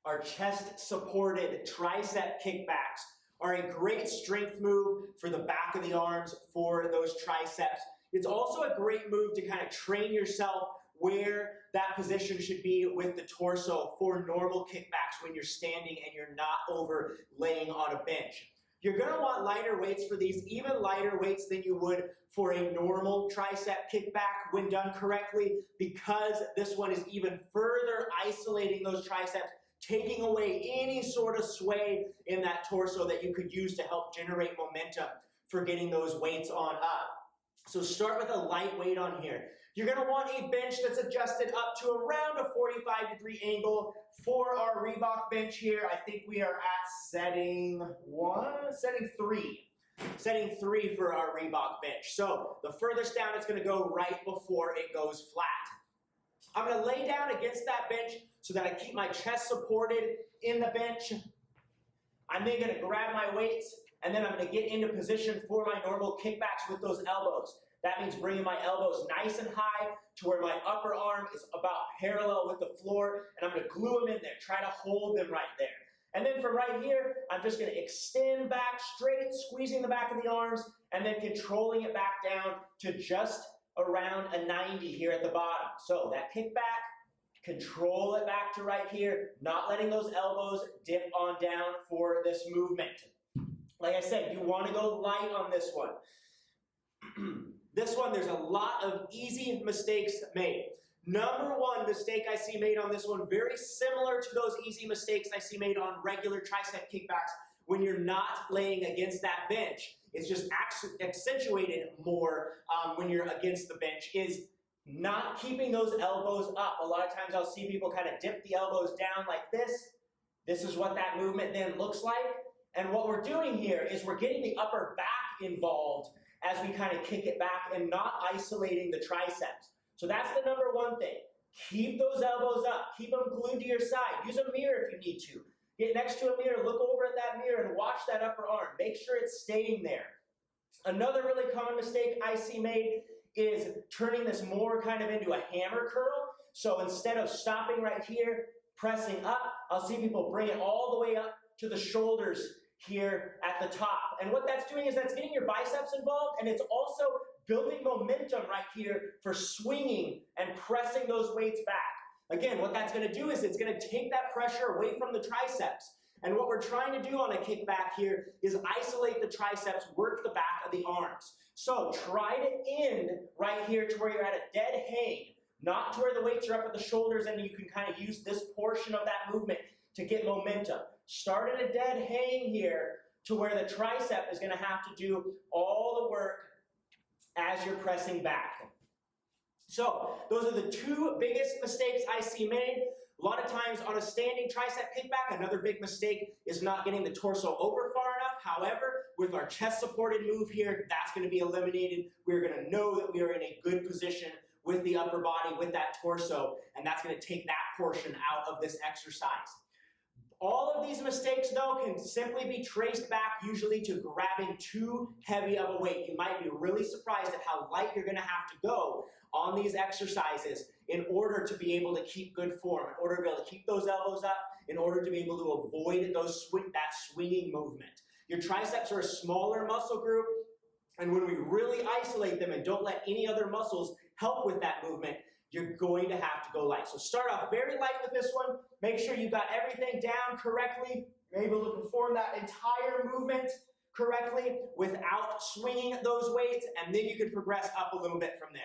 Our chest-supported tricep kickbacks are a great strength move for the back of the arms for those triceps. It's also a great move to kind of train yourself where that position should be with the torso for normal kickbacks when you're standing and you're not overlaying on a bench. You're going to want lighter weights for these, even lighter weights than you would for a normal tricep kickback when done correctly, because this one is even further isolating those triceps, taking away any sort of sway in that torso that you could use to help generate momentum for getting those weights on up. So start with a light weight on here. You're going to want a bench that's adjusted up to around a 45-degree angle for our Reebok bench here. I think we are at setting 3. Setting 3 for our Reebok bench. So the furthest down it's going to go right before it goes flat. I'm going to lay down against that bench so that I keep my chest supported in the bench. I'm then going to grab my weights, and then I'm going to get into position for my normal kickbacks with those elbows. That means bringing my elbows nice and high to where my upper arm is about parallel with the floor, and I'm going to glue them in there, try to hold them right there. And then from right here, I'm just going to extend back straight, squeezing the back of the arms, and then controlling it back down to just around a 90 here at the bottom. So that kickback, control it back to right here, not letting those elbows dip on down for this movement. Like I said, you want to go light on this one. This one, there's a lot of easy mistakes made. Number one mistake I see made on this one, very similar to those easy mistakes I see made on regular tricep kickbacks when you're not laying against that bench. It's just accentuated more when you're against the bench, is not keeping those elbows up. A lot of times I'll see people kind of dip the elbows down like this. This is what that movement then looks like. And what we're doing here is we're getting the upper back involved as we kind of kick it back and not isolating the triceps. So that's the number one thing. Keep those elbows up. Keep them glued to your side. Use a mirror if you need to. Get next to a mirror, look over at that mirror and watch that upper arm. Make sure it's staying there. Another really common mistake I see made is turning this more kind of into a hammer curl. So instead of stopping right here, pressing up, I'll see people bring it all the way up to the shoulders here at the top. And what that's doing is that's getting your biceps involved, and it's also building momentum right here for swinging and pressing those weights back. Again, what that's going to do is it's going to take that pressure away from the triceps. And what we're trying to do on a kickback here is isolate the triceps, work the back of the arms. So try to end right here to where you're at a dead hang, not to where the weights are up at the shoulders and you can kind of use this portion of that movement to get momentum. Start at a dead hang here to where the tricep is going to have to do all the work as you're pressing back. So those are the two biggest mistakes I see made. A lot of times on a standing tricep kickback, another big mistake is not getting the torso over far enough. However, with our chest supported move here, that's going to be eliminated. We're going to know that we are in a good position with the upper body, with that torso, and that's going to take that portion out of this exercise. All of these mistakes, though, can simply be traced back usually to grabbing too heavy of a weight. You might be really surprised at how light you're going to have to go on these exercises in order to be able to keep good form, in order to be able to keep those elbows up, in order to be able to avoid that swinging movement. Your triceps are a smaller muscle group, and when we really isolate them and don't let any other muscles help with that movement, you're going to have to go light. So start off very light with this one. Make sure you got everything down correctly. You're able to perform that entire movement correctly without swinging those weights, and then you can progress up a little bit from there.